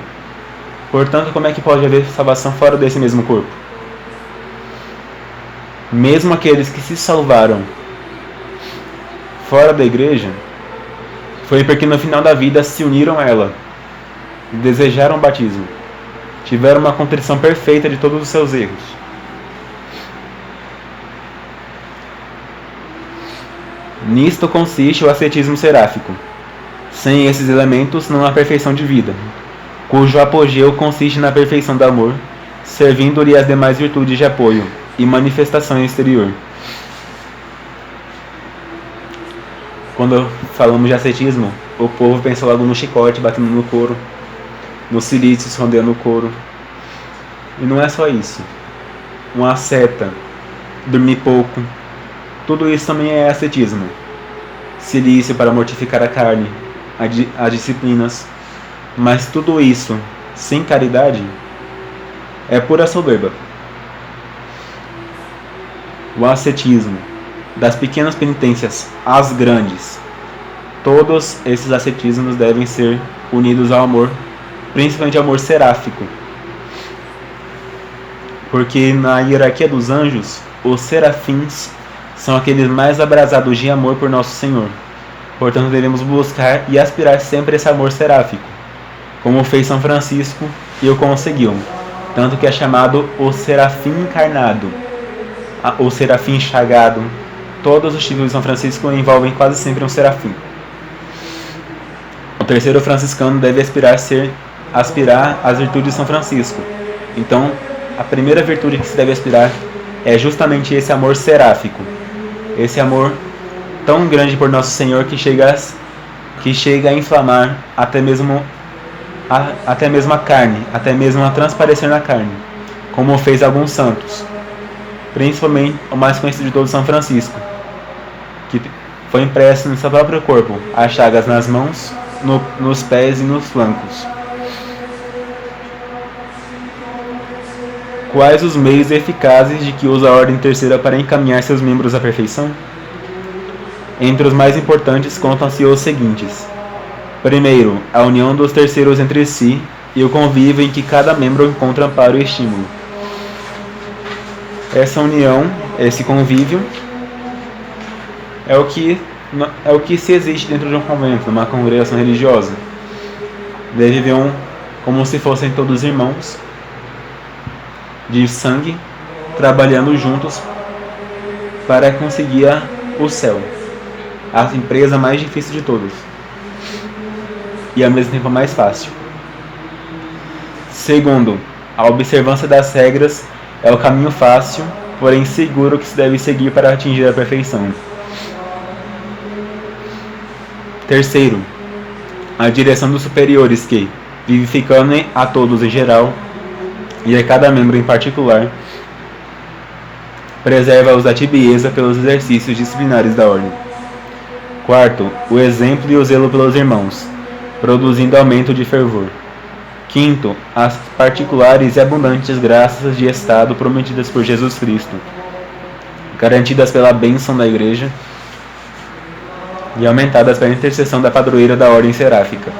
Portanto, como é que pode haver salvação fora desse mesmo corpo? Mesmo aqueles que se salvaram fora da Igreja, foi porque no final da vida se uniram a ela, desejaram o batismo, tiveram uma contrição perfeita de todos os seus erros. Nisto consiste o ascetismo seráfico. Sem esses elementos não há perfeição de vida, cujo apogeu consiste na perfeição do amor, servindo-lhe as demais virtudes de apoio e manifestação exterior. Quando falamos de ascetismo, o povo pensa logo no chicote batendo no couro, no cilício escondendo o couro. E não é só isso. Uma asceta, dormir pouco, tudo isso também é ascetismo. Cilício para mortificar a carne, as disciplinas. Mas tudo isso, sem caridade, é pura soberba. O ascetismo, das pequenas penitências às grandes, todos esses ascetismos devem ser unidos ao amor, principalmente ao amor seráfico. Porque na hierarquia dos anjos, os serafins são aqueles mais abrasados de amor por Nosso Senhor. Portanto, devemos buscar e aspirar sempre esse amor seráfico, como fez São Francisco e o conseguiu. Tanto que é chamado o serafim encarnado, o serafim chagado. Todos os títulos de São Francisco envolvem quase sempre um serafim. O terceiro franciscano deve aspirar às virtudes de São Francisco. Então, a primeira virtude que se deve aspirar é justamente esse amor seráfico. Esse amor tão grande por Nosso Senhor que chega a inflamar até mesmo a carne, até mesmo a transparecer na carne, como fez alguns santos. Principalmente o mais conhecido de todos, São Francisco, que foi impresso no seu próprio corpo as chagas nas mãos, nos pés e nos flancos. Quais os meios eficazes de que usa a Ordem Terceira para encaminhar seus membros à perfeição? Entre os mais importantes contam-se os seguintes. Primeiro, a união dos terceiros entre si e o convívio em que cada membro encontra amparo e estímulo. Essa união, esse convívio, é o que se existe dentro de um convento, numa congregação religiosa. Deve viver como se fossem todos irmãos de sangue, trabalhando juntos para conseguir o céu, a empresa mais difícil de todas e ao mesmo tempo mais fácil. Segundo, a observância das regras é o caminho fácil, porém seguro que se deve seguir para atingir a perfeição. Terceiro, a direção dos superiores que, vivificando a todos em geral e a cada membro em particular, preserva-os da tibieza pelos exercícios disciplinares da ordem. Quarto, o exemplo e o zelo pelos irmãos, produzindo aumento de fervor. Quinto, as particulares e abundantes graças de estado prometidas por Jesus Cristo, garantidas pela bênção da Igreja e aumentadas pela intercessão da padroeira da Ordem Seráfica,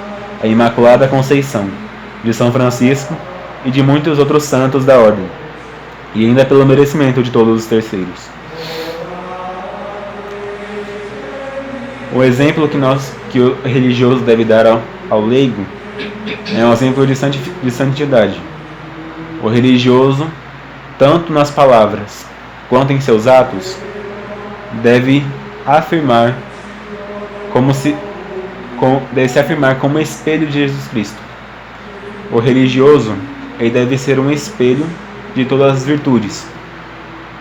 a Imaculada Conceição, de São Francisco e de muitos outros santos da Ordem, e ainda pelo merecimento de todos os terceiros. O exemplo que o religioso deve dar ao leigo é um exemplo de santidade. O religioso, tanto nas palavras quanto em seus atos, deve se afirmar como espelho de Jesus Cristo. O religioso, ele deve ser um espelho de todas as virtudes,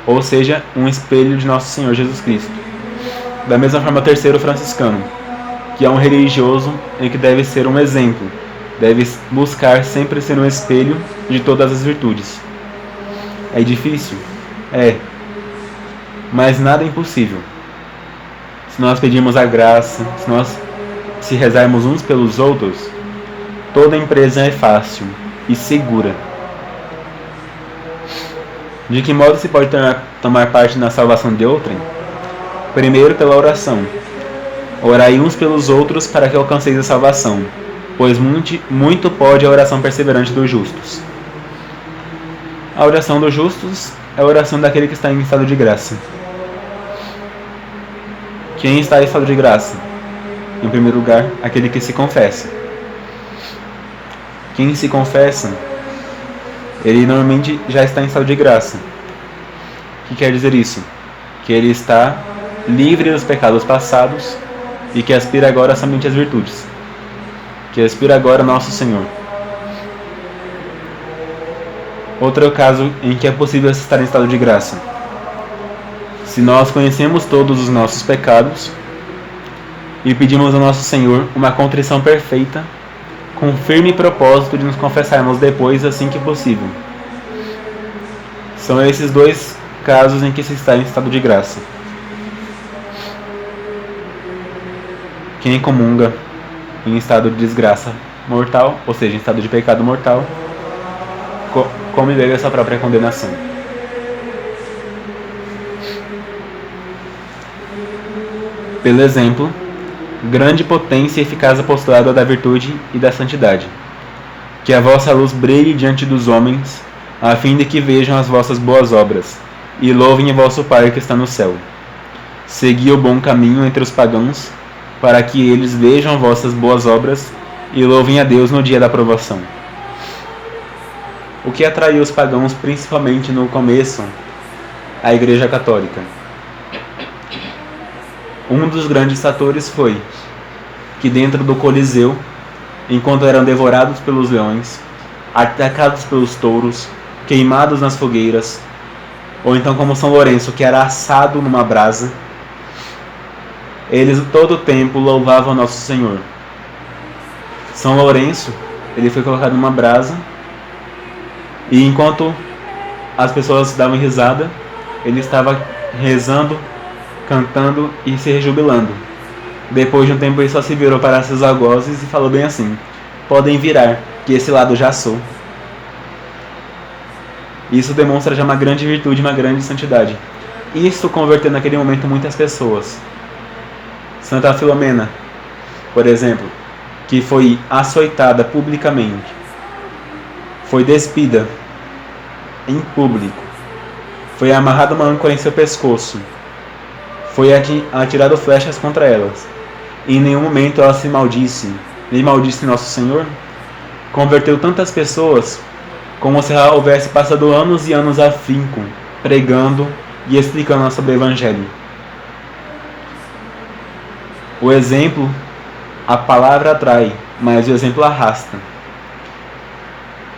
ou seja, um espelho de nosso Senhor Jesus Cristo. Da mesma forma, o terceiro franciscano, que é um religioso em que deve ser um exemplo, deve buscar sempre ser um espelho de todas as virtudes. É difícil? É, mas nada é impossível. Se nós pedirmos a graça, se rezarmos uns pelos outros, toda empresa é fácil e segura. De que modo se pode tomar parte na salvação de outrem? Primeiro, pela oração. Orai uns pelos outros para que alcanceis a salvação, pois muito pode a oração perseverante dos justos. A oração dos justos é a oração daquele que está em estado de graça. Quem está em estado de graça? Em primeiro lugar, aquele que se confessa. Quem se confessa, ele normalmente já está em estado de graça. O que quer dizer isso? Que ele está livre dos pecados passados e que aspira agora somente às virtudes. Que aspira agora ao nosso Senhor. Outro é o caso em que é possível estar em estado de graça. Se nós conhecemos todos os nossos pecados e pedimos ao nosso Senhor uma contrição perfeita, com firme propósito de nos confessarmos depois assim que possível. São esses dois casos em que se está em estado de graça. Quem comunga em estado de desgraça mortal, ou seja, em estado de pecado mortal, come e bebe a sua própria condenação. Pelo exemplo, grande potência e eficaz apostolado da virtude e da santidade. Que a vossa luz brilhe diante dos homens, a fim de que vejam as vossas boas obras, e louvem o vosso Pai que está no céu. Segui o bom caminho entre os pagãos, para que eles vejam vossas boas obras e louvem a Deus no dia da provação. O que atraiu os pagãos, principalmente no começo, à Igreja Católica? Um dos grandes fatores foi que dentro do Coliseu, enquanto eram devorados pelos leões, atacados pelos touros, queimados nas fogueiras, ou então como São Lourenço, que era assado numa brasa, eles todo o tempo louvavam Nosso Senhor. São Lourenço, ele foi colocado numa brasa, e enquanto as pessoas davam risada, ele estava rezando, cantando e se rejubilando. Depois de um tempo ele só se virou para seus algozes e falou bem assim: podem virar, que esse lado já sou. Isso demonstra já uma grande virtude, uma grande santidade. Isso converteu naquele momento muitas pessoas. Santa Filomena, por exemplo, que foi açoitada publicamente, foi despida em público, foi amarrada uma âncora em seu pescoço, foi atirado flechas contra elas. Em nenhum momento ela se maldisse, nem maldisse Nosso Senhor. Converteu tantas pessoas como se ela houvesse passado anos e anos afinco, pregando e explicando sobre o Evangelho. O exemplo, a palavra atrai, mas o exemplo arrasta.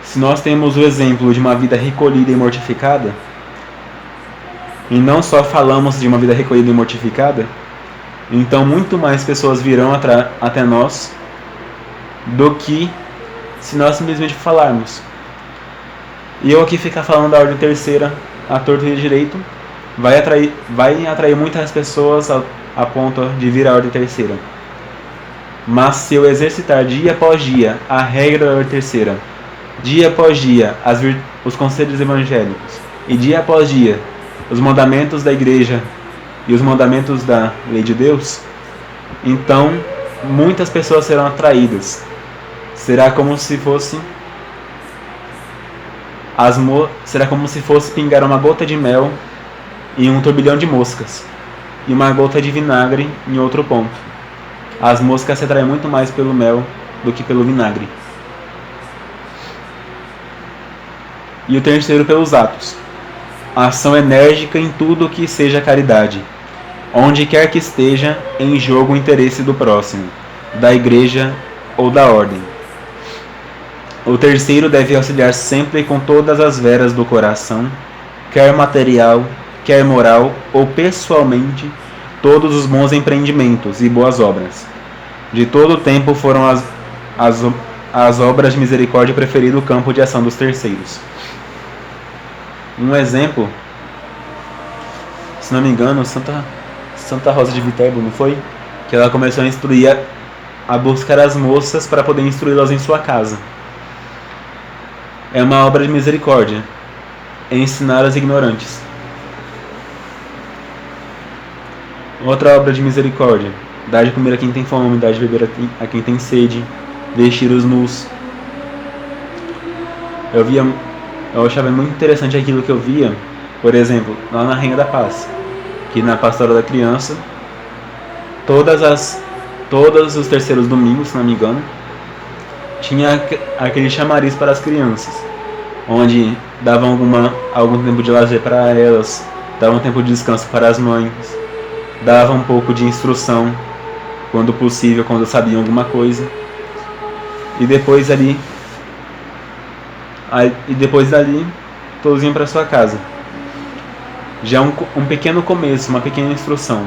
se nós temos o exemplo de uma vida recolhida e mortificada, e não só falamos de uma vida recolhida e mortificada, então muito mais pessoas virão até nós do que se nós simplesmente falarmos. E eu aqui ficar falando da ordem terceira à torto e à direito vai atrair muitas pessoas a ponto de vir a ordem terceira. Mas se eu exercitar dia após dia a regra da ordem terceira, dia após dia os conselhos evangélicos, e dia após dia os mandamentos da igreja e os mandamentos da lei de Deus, então muitas pessoas serão atraídas. Será como se fosse pingar uma gota de mel em um turbilhão de moscas e uma gota de vinagre em outro ponto. As moscas se atraem muito mais pelo mel do que pelo vinagre. E o terceiro, pelos atos. A ação enérgica em tudo que seja caridade, onde quer que esteja em jogo o interesse do próximo, da igreja ou da ordem. O terceiro deve auxiliar sempre com todas as veras do coração, quer material, quer moral ou pessoalmente, todos os bons empreendimentos e boas obras. De todo o tempo foram as obras de misericórdia preferido o campo de ação dos terceiros. Um exemplo, se não me engano, Santa Rosa de Viterbo, não foi? Que ela começou a instruir a buscar as moças para poder instruí-las em sua casa. É uma obra de misericórdia, é ensinar os ignorantes. Outra obra de misericórdia: dar de comer a quem tem fome, dar de beber a quem tem sede, vestir os nus. Eu achava muito interessante aquilo que eu via, por exemplo, lá na Rainha da Paz, que na Pastoral da Criança, todos os terceiros domingos, se não me engano, tinha aquele chamariz para as crianças, onde davam algum tempo de lazer para elas, davam tempo de descanso para as mães, davam um pouco de instrução, quando possível, quando sabiam alguma coisa. E depois dali, todos iam para sua casa. Já um pequeno começo, uma pequena instrução,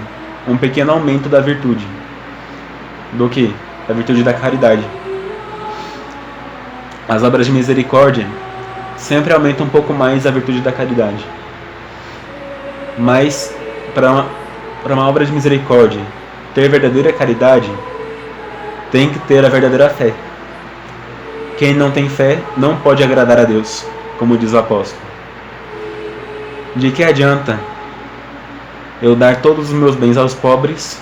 um pequeno aumento da virtude. Do que? Da virtude da caridade. As obras de misericórdia sempre aumentam um pouco mais a virtude da caridade. Mas, para uma obra de misericórdia ter verdadeira caridade, tem que ter a verdadeira fé. Quem não tem fé não pode agradar a Deus, como diz o apóstolo. De que adianta eu dar todos os meus bens aos pobres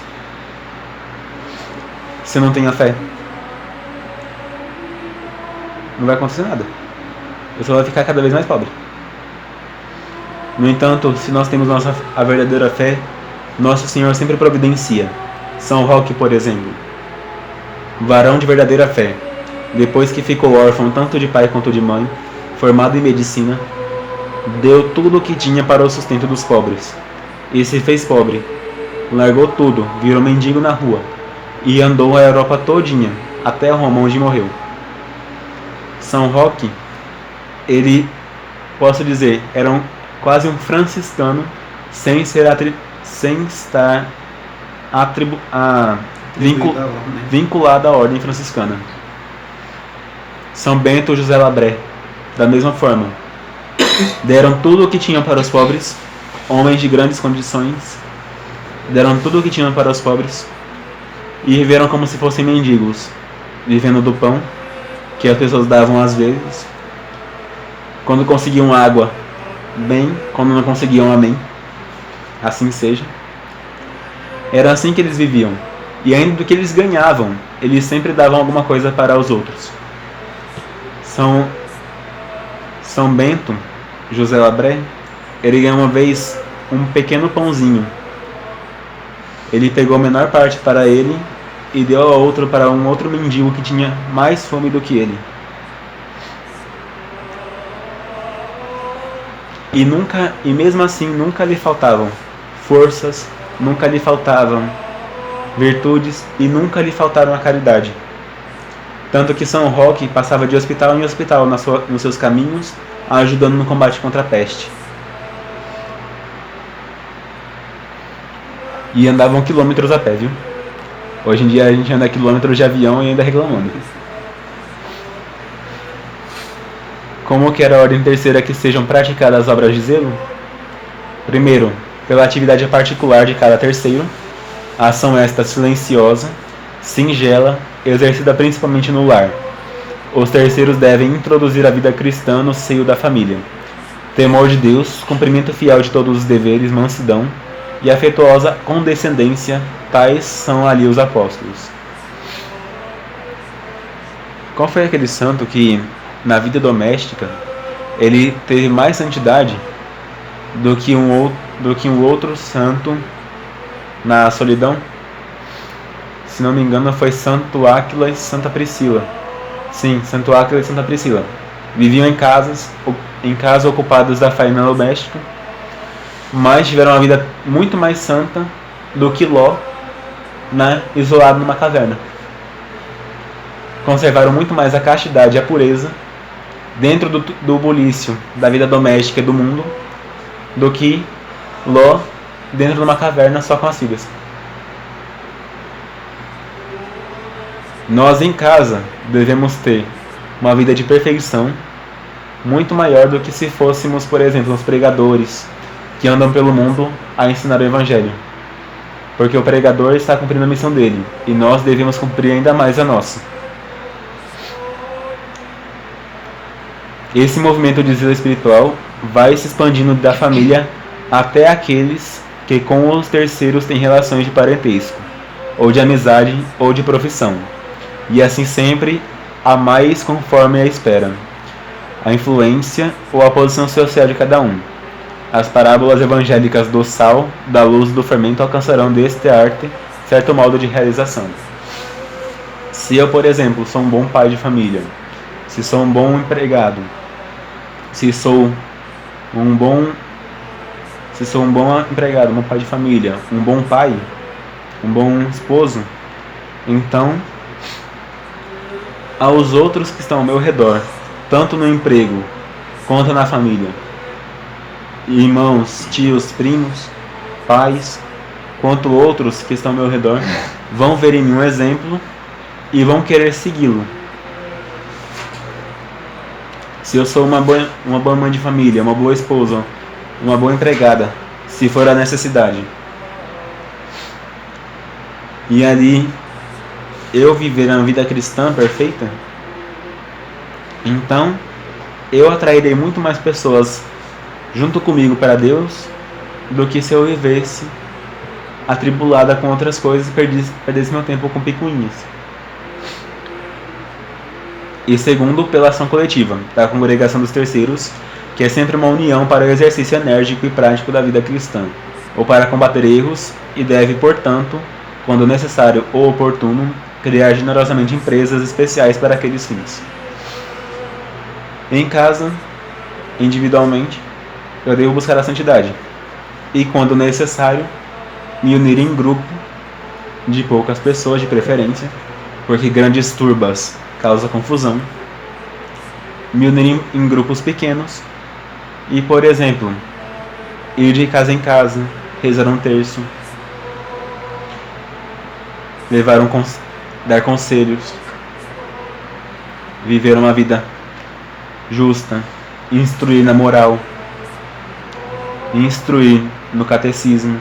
se eu não tenho a fé? Não vai acontecer nada. Eu só vou ficar cada vez mais pobre. No entanto, se nós temos a verdadeira fé, nosso Senhor sempre providencia. São Roque, por exemplo, varão de verdadeira fé, depois que ficou órfão tanto de pai quanto de mãe, formado em medicina, deu tudo o que tinha para o sustento dos pobres, e se fez pobre. Largou tudo, virou mendigo na rua, e andou a Europa todinha, até Roma, onde morreu. São Roque, ele, posso dizer, era quase um franciscano, sem estar vinculado à ordem franciscana. São Bento e José Labré, da mesma forma, deram tudo o que tinham para os pobres, homens de grandes condições, deram tudo o que tinham para os pobres e viveram como se fossem mendigos, vivendo do pão que as pessoas davam às vezes. Quando conseguiam água, bem; quando não conseguiam, amém. Assim seja. Era assim que eles viviam. E ainda do que eles ganhavam, eles sempre davam alguma coisa para os outros. São Bento, José Labré, ele ganhou uma vez um pequeno pãozinho. Ele pegou a menor parte para ele e deu a outro para um outro mendigo que tinha mais fome do que ele. E mesmo assim nunca lhe faltavam forças, nunca lhe faltavam virtudes e nunca lhe faltaram a caridade. tanto que São Roque passava de hospital em hospital nos seus caminhos, ajudando no combate contra a peste. E andavam quilômetros a pé, viu? Hoje em dia a gente anda quilômetros de avião e ainda reclamando. Como que era a ordem terceira que sejam praticadas as obras de zelo? Primeiro, pela atividade particular de cada terceiro, a ação esta silenciosa, singela, exercida principalmente no lar. Os terceiros devem introduzir a vida cristã no seio da família. Temor de Deus, cumprimento fiel de todos os deveres, mansidão e afetuosa condescendência, tais são ali os apóstolos. Qual foi aquele santo que, na vida doméstica, ele teve mais santidade do que um outro santo na solidão? Se não me engano, foi Santo Áquila e Santa Priscila. Sim, Santo Áquila e Santa Priscila. Viviam em casas ocupadas da faina doméstica, mas tiveram uma vida muito mais santa do que Ló, isolado numa caverna. Conservaram muito mais a castidade e a pureza dentro do bulício da vida doméstica e do mundo do que Ló dentro de uma caverna só com as filhas. Nós em casa devemos ter uma vida de perfeição muito maior do que se fôssemos, por exemplo, os pregadores que andam pelo mundo a ensinar o Evangelho. Porque o pregador está cumprindo a missão dele e nós devemos cumprir ainda mais a nossa. Esse movimento de zelo espiritual vai se expandindo da família até aqueles que com os terceiros têm relações de parentesco, ou de amizade, ou de profissão, e assim sempre a mais conforme a espera, a influência ou a posição social de cada um. As parábolas evangélicas do sal, da luz e do fermento alcançarão deste arte certo modo de realização. Se eu, por exemplo, sou um bom pai de família, se sou um bom empregado, se sou um bom empregado, um bom pai de família, um bom pai, um bom esposo, então aos outros que estão ao meu redor, tanto no emprego quanto na família, irmãos, tios, primos, pais, quanto outros que estão ao meu redor, vão ver em mim um exemplo e vão querer segui-lo. Se eu sou uma boa mãe de família, uma boa esposa, uma boa empregada, se for a necessidade, e ali eu viver uma vida cristã perfeita, então eu atrairei muito mais pessoas junto comigo para Deus do que se eu vivesse atribulada com outras coisas e perdesse meu tempo com picuinhas. E segundo, pela ação coletiva da congregação dos terceiros, que é sempre uma união para o exercício enérgico e prático da vida cristã, ou para combater erros, e deve, portanto, quando necessário ou oportuno, criar generosamente empresas especiais para aqueles fins. Em casa, individualmente, eu devo buscar a santidade, e quando necessário, me unir em grupo, de poucas pessoas de preferência, porque grandes turbas causam confusão, me unir em grupos pequenos, e, por exemplo, ir de casa em casa, rezar um terço, dar conselhos, viver uma vida justa, instruir na moral, instruir no catecismo,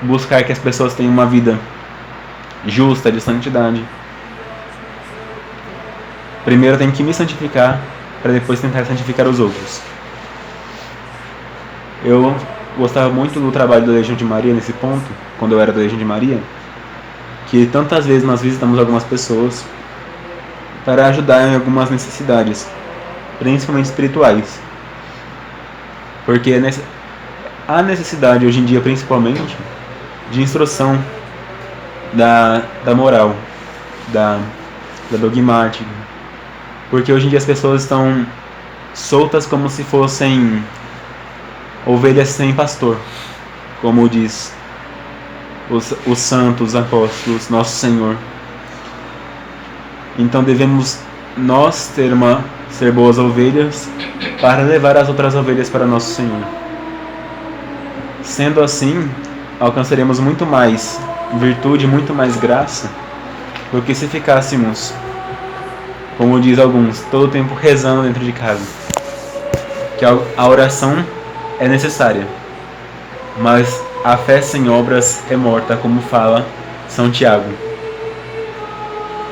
buscar que as pessoas tenham uma vida justa, de santidade. Primeiro eu tenho que me santificar, para depois tentar santificar os outros. Eu gostava muito do trabalho da Legião de Maria nesse ponto, quando eu era da Legião de Maria, que tantas vezes nós visitamos algumas pessoas para ajudar em algumas necessidades, principalmente espirituais. Porque há necessidade hoje em dia, principalmente, de instrução da moral, da dogmática. Porque hoje em dia as pessoas estão soltas como se fossem ovelhas sem pastor, como diz os santos apóstolos, Nosso Senhor. Então devemos nós ser boas ovelhas para levar as outras ovelhas para nosso Senhor. Sendo assim, alcançaremos muito mais virtude, muito mais graça, do que se ficássemos, como diz alguns, todo o tempo rezando dentro de casa. Que a oração é necessária, mas a fé sem obras é morta, como fala São Tiago.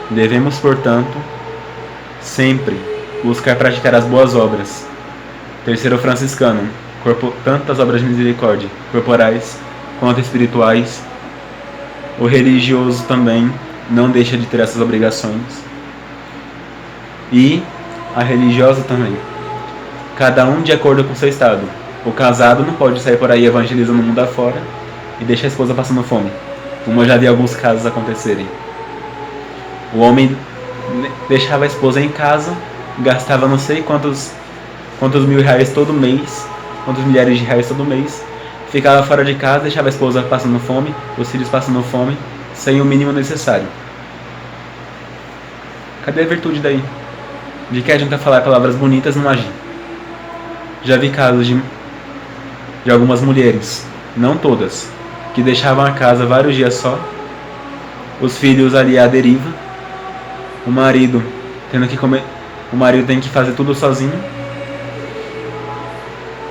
Devemos, portanto, sempre buscar praticar as boas obras. Terceiro franciscano, tantas obras de misericórdia, corporais quanto espirituais. O religioso também não deixa de ter essas obrigações. E a religiosa também. Cada um de acordo com seu estado. O casado não pode sair por aí evangelizando o mundo afora e deixar a esposa passando fome, como eu já vi alguns casos acontecerem. O homem deixava a esposa em casa, gastava não sei quantos mil reais todo mês, quantos milhares de reais todo mês, ficava fora de casa, deixava a esposa passando fome, os filhos passando fome, sem o mínimo necessário. Cadê a virtude daí? De que adianta falar palavras bonitas e não agir? Já vi casos de algumas mulheres, não todas, que deixavam a casa vários dias só, os filhos ali à deriva, o marido tendo que comer, o marido tem que fazer tudo sozinho.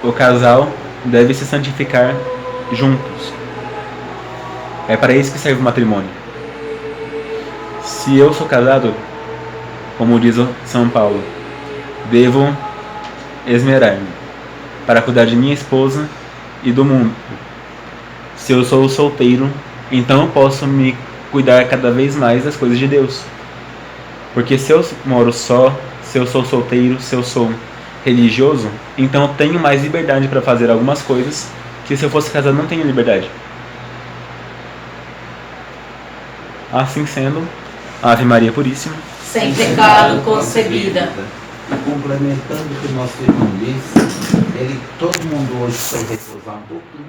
O casal deve se santificar juntos. É para isso que serve o matrimônio. Se eu sou casado, como diz o São Paulo, devo esmerar-me para cuidar de minha esposa e do mundo. Se eu sou solteiro, então eu posso me cuidar cada vez mais das coisas de Deus. Porque se eu moro só, se eu sou solteiro, se eu sou religioso, então eu tenho mais liberdade para fazer algumas coisas que se eu fosse casado não tenho liberdade. Assim sendo, Ave Maria Puríssima, sem pecado concebida. Complementando o que o nosso irmão disse, todo mundo hoje foi reprovar um pouquinho.